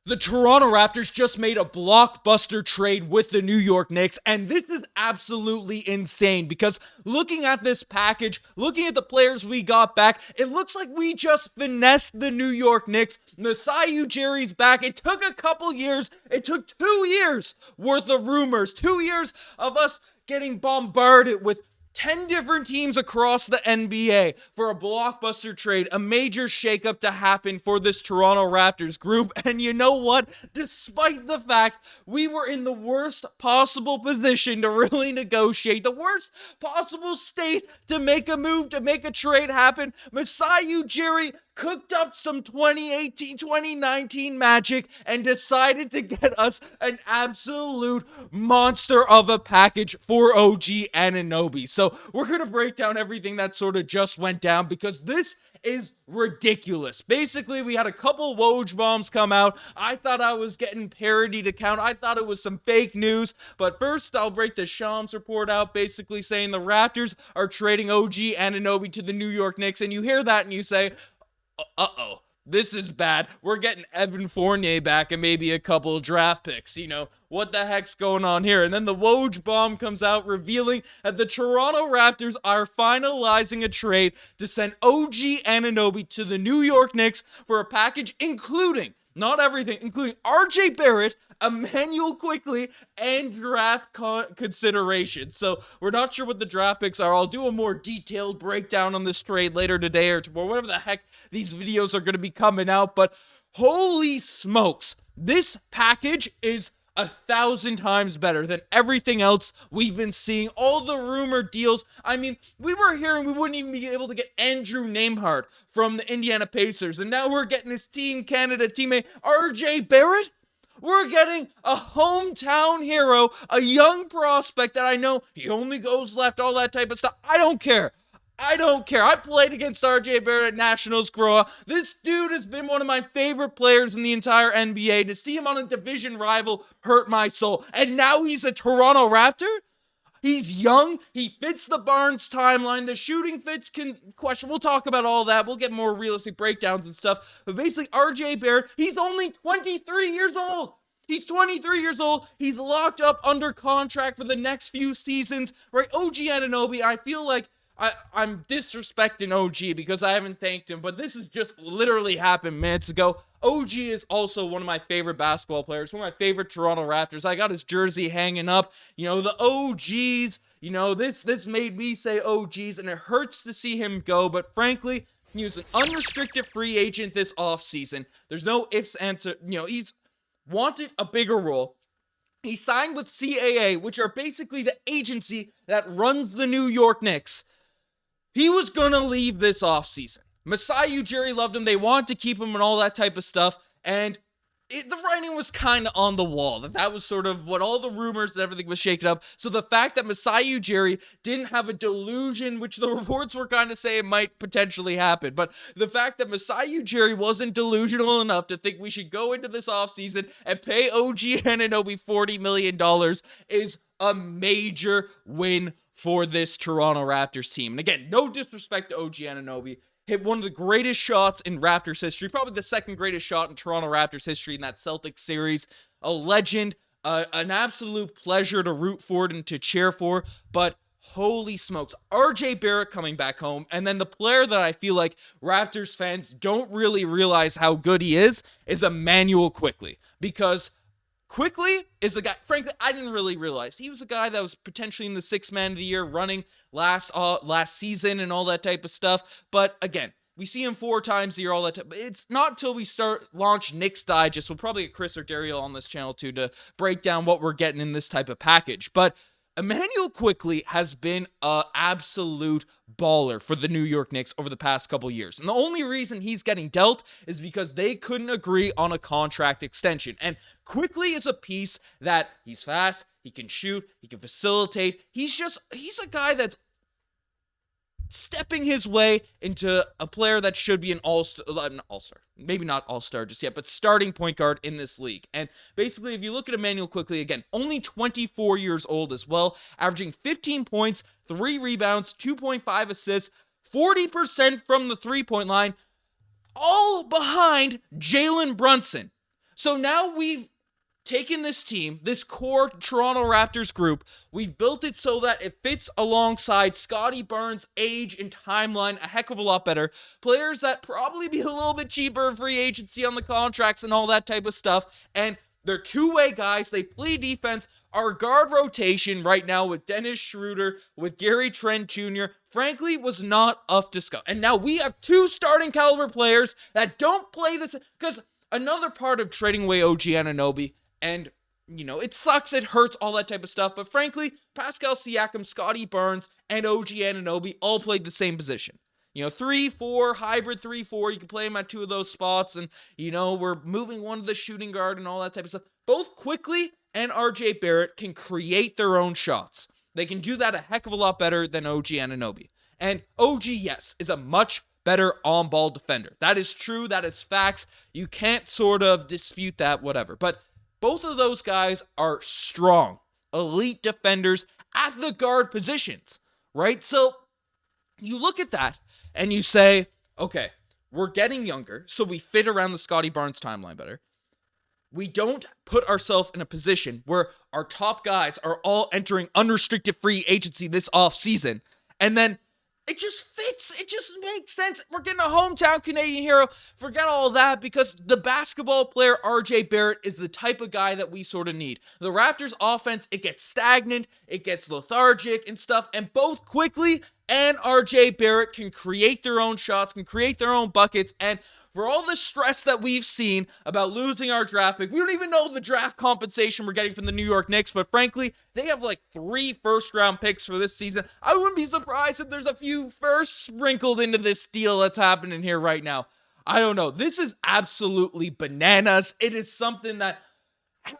The Toronto Raptors just made a blockbuster trade with the New York Knicks, and this is absolutely insane because looking at this package, looking at the players we got back, it looks like we just finessed the New York Knicks. Masai Ujiri's back. It took a couple years. It took 2 years worth of rumors, 2 years of us getting bombarded with 10 different teams across the NBA for a blockbuster trade, a major shakeup to happen for this Toronto Raptors group. And you know what? Despite the fact we were in the worst possible position to really negotiate, the worst possible state to make a move, to make a trade happen, Masai Ujiri cooked up some 2018, 2019 magic and decided to get us an absolute monster of a package for OG Anunoby. So we're going to break down everything that sort of just went down because this is ridiculous. Basically, we had a couple Woj bombs come out. I thought I was getting parodied account. I thought it was some fake news. But first, I'll break the Shams report out, basically saying the Raptors are trading OG Anunoby to the New York Knicks. And you hear that and you say, uh-oh, this is bad. We're getting Evan Fournier back and maybe a couple draft picks. You know, what the heck's going on here? And then the Woj bomb comes out revealing that the Toronto Raptors are finalizing a trade to send OG Anunoby to the New York Knicks for a package including, not everything, including RJ Barrett, Immanuel Quickly, and draft consideration. So we're not sure what the draft picks are. I'll do a more detailed breakdown on this trade later today or tomorrow, whatever the heck these videos are going to be coming out. But holy smokes, this package is 1,000 times better than everything else we've been seeing. All the rumored deals. I mean, we were hearing we wouldn't even be able to get Andrew Nembhard from the Indiana Pacers, and now we're getting his Team Canada teammate RJ Barrett. We're getting a hometown hero, a young prospect that I know he only goes left, all that type of stuff. I don't care. I played against RJ Barrett at Nationals growing up. This dude has been one of my favorite players in the entire NBA. To see him on a division rival hurt my soul. And now he's a Toronto Raptor? He's young. He fits the Barnes timeline. The shooting fits can question. We'll talk about all that. We'll get more realistic breakdowns and stuff. But basically, RJ Barrett, he's only 23 years old. He's 23 years old. He's locked up under contract for the next few seasons. Right? OG Anunoby, I feel like I'm disrespecting OG because I haven't thanked him, but this has just literally happened minutes ago. OG is also one of my favorite basketball players, one of my favorite Toronto Raptors. I got his jersey hanging up. You know, the OGs, you know, this made me say OGs, and it hurts to see him go, but frankly, he was an unrestricted free agent this offseason. There's no ifs, answer. You know, he's wanted a bigger role. He signed with CAA, which are basically the agency that runs the New York Knicks. He was going to leave this offseason. Masai Ujiri loved him. They wanted to keep him and all that type of stuff. And the writing was kind of on the wall. That was sort of what all the rumors and everything was shaken up. So the fact that Masai Ujiri didn't have a delusion, which the reports were kind of saying might potentially happen. But the fact that Masai Ujiri wasn't delusional enough to think we should go into this offseason and pay OG Anunoby $40 million is a major win for this Toronto Raptors team. And again, no disrespect to OG Anunoby. Hit one of the greatest shots in Raptors history, probably the second greatest shot in Toronto Raptors history in that Celtics series. A legend, an absolute pleasure to root for and to cheer for. But holy smokes, RJ Barrett coming back home. And then the player that I feel like Raptors fans don't really realize how good he is Immanuel Quickly. Because Quickley is a guy, frankly, I didn't really realize. He was a guy that was potentially in the Sixth Man of the Year running last season and all that type of stuff. But again, we see him 4 times a year, all that time. It's not until we launch Knicks Digest. We'll probably get Chris or Dario on this channel too to break down what we're getting in this type of package. But Immanuel Quickly has been an absolute baller for the New York Knicks over the past couple years. And the only reason he's getting dealt is because they couldn't agree on a contract extension. And Quickly is a piece that he's fast, he can shoot, he can facilitate. He's a guy that's stepping his way into a player that should be an all-star. Maybe not all-star just yet, but starting point guard in this league. And basically, if you look at Immanuel Quickly, again, only 24 years old as well, averaging 15 points, 3 rebounds, 2.5 assists, 40% from the three-point line, all behind Jalen Brunson. So now we've taken this team, this core Toronto Raptors group, we've built it so that it fits alongside Scottie Barnes' age and timeline a heck of a lot better. Players that probably be a little bit cheaper in free agency on the contracts and all that type of stuff. And they're two-way guys. They play defense. Our guard rotation right now with Dennis Schroeder, with Gary Trent Jr., frankly, was not up to scuff. And now we have two starting caliber players that don't play this. Because another part of trading away OG Anunoby, and, it sucks, it hurts, all that type of stuff. But frankly, Pascal Siakam, Scottie Barnes, and OG Anunoby all played the same position. 3-4, hybrid 3-4. You can play them at two of those spots. And, we're moving one to the shooting guard and all that type of stuff. Both Quickley and RJ Barrett can create their own shots. They can do that a heck of a lot better than OG Anunoby. And OG, yes, is a much better on-ball defender. That is true. That is facts. You can't sort of dispute that, whatever. But both of those guys are strong, elite defenders at the guard positions, right? So you look at that and you say, okay, we're getting younger, so we fit around the Scottie Barnes timeline better. We don't put ourselves in a position where our top guys are all entering unrestricted free agency this offseason, and then it just fits. It just makes sense. We're getting a hometown Canadian hero. Forget all that, because the basketball player RJ Barrett is the type of guy that we sort of need. The Raptors offense, it gets stagnant, it gets lethargic and stuff, and both Quickley and RJ Barrett can create their own shots, can create their own buckets. And for all the stress that we've seen about losing our draft pick, we don't even know the draft compensation we're getting from the New York Knicks, but frankly, they have like 3 first-round picks for this season. I wouldn't be surprised if there's a few firsts sprinkled into this deal that's happening here right now. I don't know. This is absolutely bananas. It is something that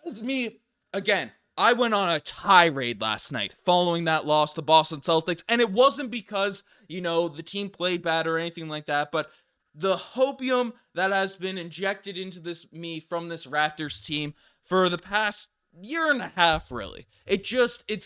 has me, again, I went on a tirade last night following that loss to Boston Celtics, and it wasn't because, the team played bad or anything like that, but the hopium that has been injected into me from this Raptors team for the past year and a half, really. It's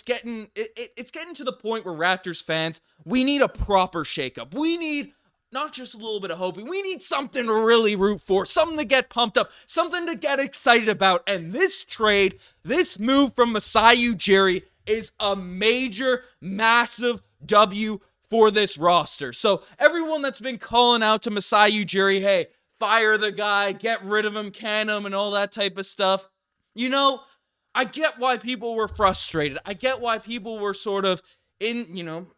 getting to the point where Raptors fans, we need a proper shakeup. We need not just a little bit of hoping. We need something to really root for, something to get pumped up, something to get excited about. And this trade, this move from Masai Ujiri is a major, massive W for this roster. So everyone that's been calling out to Masai Ujiri, hey, fire the guy, get rid of him, can him, and all that type of stuff. I get why people were frustrated. I get why people were sort of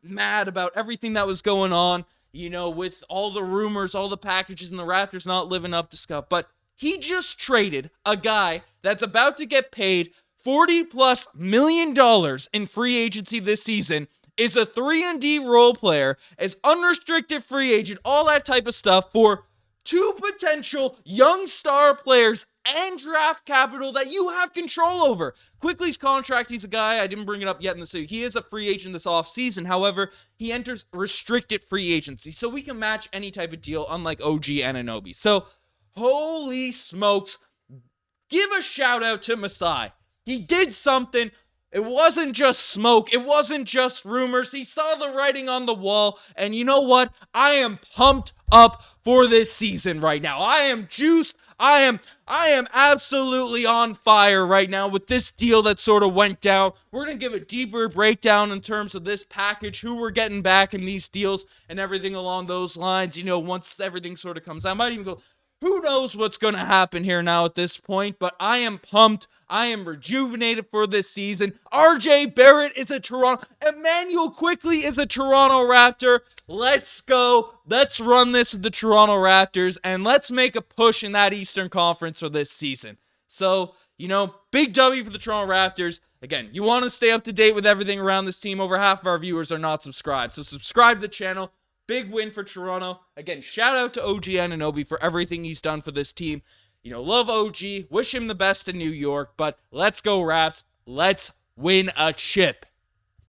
mad about everything that was going on, with all the rumors, all the packages, and the Raptors not living up to stuff. But he just traded a guy that's about to get paid $40+ million in free agency this season, is a 3-and-D role player, is unrestricted free agent, all that type of stuff, for 2 potential young star players and draft capital that you have control over. Quickley's contract, he's a guy, I didn't bring it up yet in the series. He is a free agent this offseason. However, he enters restricted free agency, so we can match any type of deal, unlike OG Anunoby. So, holy smokes, give a shout out to Masai. He did something. It wasn't just smoke. It wasn't just rumors. He saw the writing on the wall. And you know what? I am pumped up for this season right now. I am juiced. I am absolutely on fire right now with this deal that sort of went down. We're going to give a deeper breakdown in terms of this package, who we're getting back in these deals, and everything along those lines. Once everything sort of comes out, I might even go, who knows what's going to happen here now at this point, but I am pumped. I am rejuvenated for this season. RJ Barrett is a Toronto. Immanuel Quickly is a Toronto Raptor. Let's go. Let's run this with the Toronto Raptors, and let's make a push in that Eastern Conference for this season. So, big W for the Toronto Raptors. Again, you want to stay up to date with everything around this team. Over half of our viewers are not subscribed, so subscribe to the channel. Big win for Toronto. Again, shout out to OG Anunoby for everything he's done for this team. Love OG. Wish him the best in New York. But let's go, Raps. Let's win a chip.